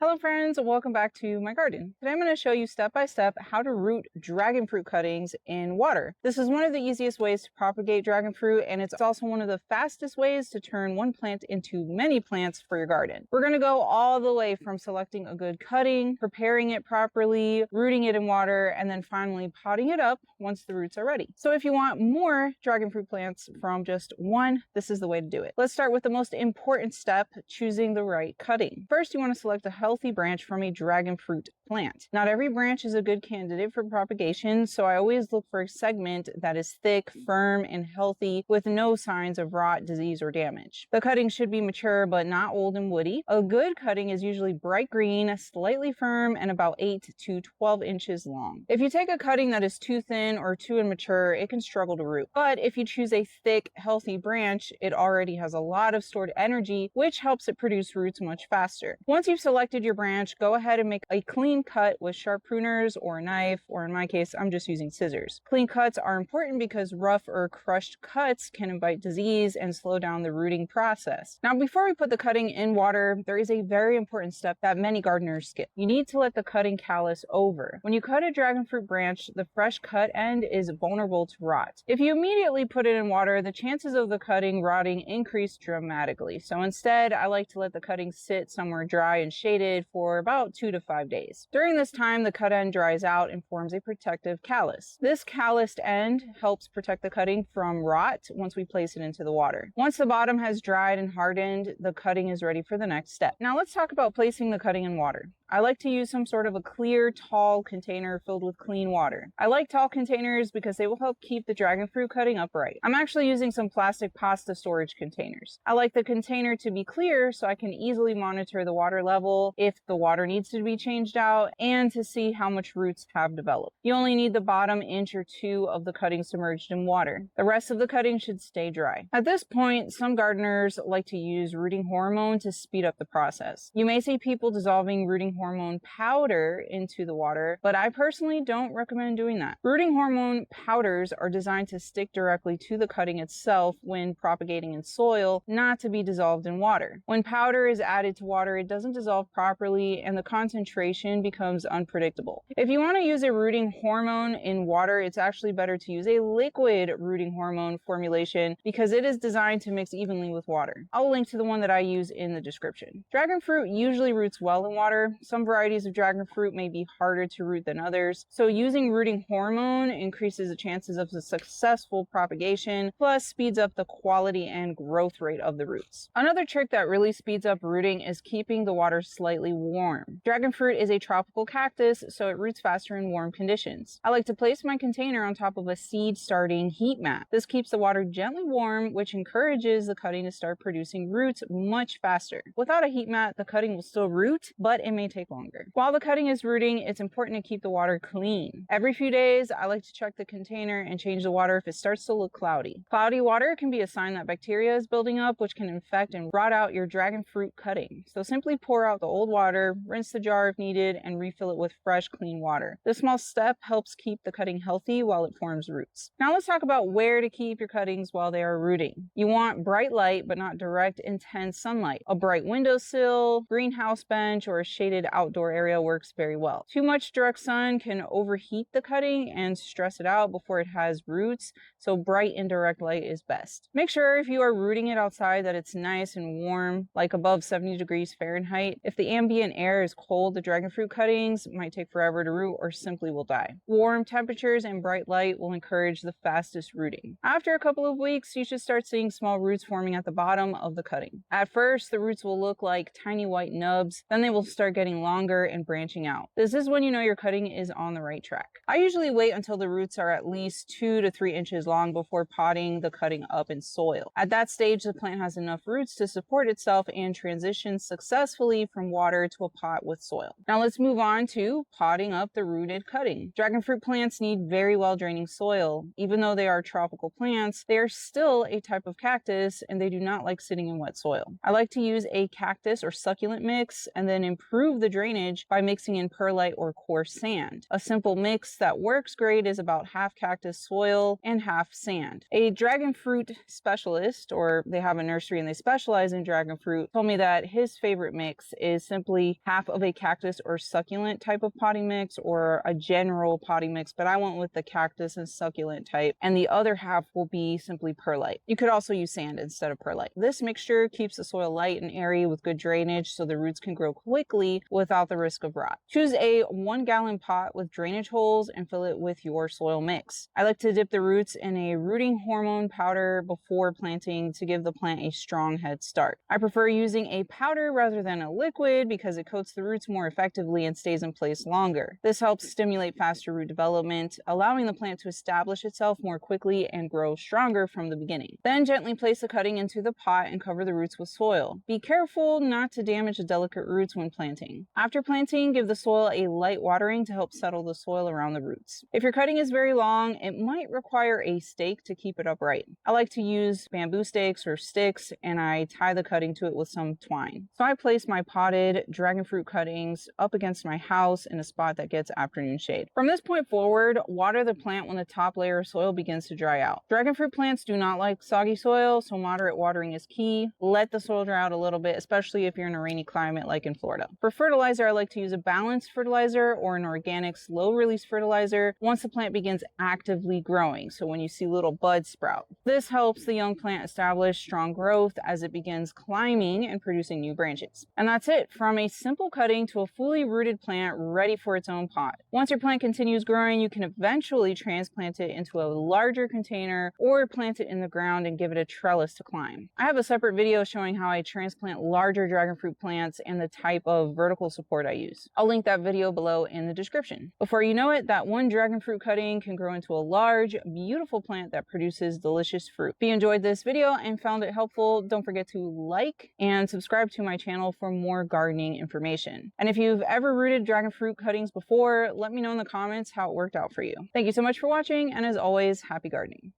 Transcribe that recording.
Hello friends, welcome back to my garden. Today I'm going to show you step by step how to root dragon fruit cuttings in water. This is one of the easiest ways to propagate dragon fruit, and it's also one of the fastest ways to turn one plant into many plants for your garden. We're going to go all the way from selecting a good cutting, preparing it properly, rooting it in water, and then finally potting it up once the roots are ready. So if you want more dragon fruit plants from just one, this is the way to do it. Let's start with the most important step, choosing the right cutting. First, you want to select a healthy branch from a dragon fruit plant. Not every branch is a good candidate for propagation, so I always look for a segment that is thick, firm, and healthy with no signs of rot, disease, or damage. The cutting should be mature but not old and woody. A good cutting is usually bright green, slightly firm, and about 8 to 12 inches long. If you take a cutting that is too thin or too immature, it can struggle to root. But if you choose a thick, healthy branch, it already has a lot of stored energy, which helps it produce roots much faster. Once you've selected your branch, go ahead and make a clean cut with sharp pruners or a knife, or in my case, I'm just using scissors. Clean cuts are important because rough or crushed cuts can invite disease and slow down the rooting process. Now, before we put the cutting in water, there is a very important step that many gardeners skip. You need to let the cutting callus over. When you cut a dragon fruit branch, the fresh cut end is vulnerable to rot. If you immediately put it in water, the chances of the cutting rotting increase dramatically. So instead, I like to let the cutting sit somewhere dry and shaded for about 2 to 5 days. During this time, the cut end dries out and forms a protective callus. This calloused end helps protect the cutting from rot once we place it into the water. Once the bottom has dried and hardened, the cutting is ready for the next step. Now let's talk about placing the cutting in water. I like to use some sort of a clear, tall container filled with clean water. I like tall containers because they will help keep the dragon fruit cutting upright. I'm actually using some plastic pasta storage containers. I like the container to be clear so I can easily monitor the water level, if the water needs to be changed out, and to see how much roots have developed. You only need the bottom inch or two of the cutting submerged in water. The rest of the cutting should stay dry. At this point, some gardeners like to use rooting hormone to speed up the process. You may see people dissolving rooting hormone powder into the water, but I personally don't recommend doing that. Rooting hormone powders are designed to stick directly to the cutting itself when propagating in soil, not to be dissolved in water. When powder is added to water, it doesn't dissolve properly and the concentration becomes unpredictable. If you want to use a rooting hormone in water, it's actually better to use a liquid rooting hormone formulation because it is designed to mix evenly with water. I'll link to the one that I use in the description. Dragon fruit usually roots well in water. Some varieties of dragon fruit may be harder to root than others, so using rooting hormone increases the chances of a successful propagation, plus speeds up the quality and growth rate of the roots. Another trick that really speeds up rooting is keeping the water slightly warm. Dragon fruit is a tropical cactus, so it roots faster in warm conditions. I like to place my container on top of a seed starting heat mat. This keeps the water gently warm, which encourages the cutting to start producing roots much faster. Without a heat mat, the cutting will still root, but it may take longer. While the cutting is rooting, it's important to keep the water clean. Every few days, I like to check the container and change the water if it starts to look cloudy. Cloudy water can be a sign that bacteria is building up, which can infect and rot out your dragon fruit cutting. So simply pour out the old water, rinse the jar if needed, and refill it with fresh, clean water. This small step helps keep the cutting healthy while it forms roots. Now let's talk about where to keep your cuttings while they are rooting. You want bright light, but not direct, intense sunlight. A bright windowsill, greenhouse bench, or a shaded outdoor area works very well. Too much direct sun can overheat the cutting and stress it out before it has roots, so bright indirect light is best. Make sure if you are rooting it outside that it's nice and warm, like above 70 degrees Fahrenheit. If the ambient air is cold, the dragon fruit cuttings might take forever to root or simply will die. Warm temperatures and bright light will encourage the fastest rooting. After a couple of weeks, you should start seeing small roots forming at the bottom of the cutting. At first, the roots will look like tiny white nubs, then they will start getting longer and branching out. This is when you know your cutting is on the right track. I usually wait until the roots are at least 2 to 3 inches long before potting the cutting up in soil. At that stage, the plant has enough roots to support itself and transition successfully from water to a pot with soil. Now let's move on to potting up the rooted cutting. Dragon fruit plants need very well draining soil. Even though they are tropical plants, they are still a type of cactus and they do not like sitting in wet soil. I like to use a cactus or succulent mix and then improve the drainage by mixing in perlite or coarse sand. A simple mix that works great is about half cactus soil and half sand. A dragon fruit specialist, or they have a nursery and they specialize in dragon fruit, told me that his favorite mix is simply half of a cactus or succulent type of potting mix or a general potting mix, but I went with the cactus and succulent type, and the other half will be simply perlite. You could also use sand instead of perlite. This mixture keeps the soil light and airy with good drainage so the roots can grow quickly without the risk of rot. Choose a 1-gallon pot with drainage holes and fill it with your soil mix. I like to dip the roots in a rooting hormone powder before planting to give the plant a strong head start. I prefer using a powder rather than a liquid because it coats the roots more effectively and stays in place longer. This helps stimulate faster root development, allowing the plant to establish itself more quickly and grow stronger from the beginning. Then gently place the cutting into the pot and cover the roots with soil. Be careful not to damage the delicate roots when planting. After planting, give the soil a light watering to help settle the soil around the roots. If your cutting is very long, it might require a stake to keep it upright. I like to use bamboo stakes or sticks, and I tie the cutting to it with some twine. So I place my potted dragon fruit cuttings up against my house in a spot that gets afternoon shade. From this point forward, water the plant when the top layer of soil begins to dry out. Dragon fruit plants do not like soggy soil, so moderate watering is key. Let the soil dry out a little bit, especially if you're in a rainy climate like in Florida. For fertilizer, I like to use a balanced fertilizer or an organic slow-release fertilizer once the plant begins actively growing, so when you see little buds sprout. This helps the young plant establish strong growth as it begins climbing and producing new branches. And that's it, from a simple cutting to a fully rooted plant ready for its own pot. Once your plant continues growing, you can eventually transplant it into a larger container or plant it in the ground and give it a trellis to climb. I have a separate video showing how I transplant larger dragon fruit plants and the type of vertical support I use. I'll link that video below in the description. Before you know it, that one dragon fruit cutting can grow into a large, beautiful plant that produces delicious fruit. If you enjoyed this video and found it helpful, don't forget to like and subscribe to my channel for more gardening information. And if you've ever rooted dragon fruit cuttings before, let me know in the comments how it worked out for you. Thank you so much for watching, and as always, happy gardening.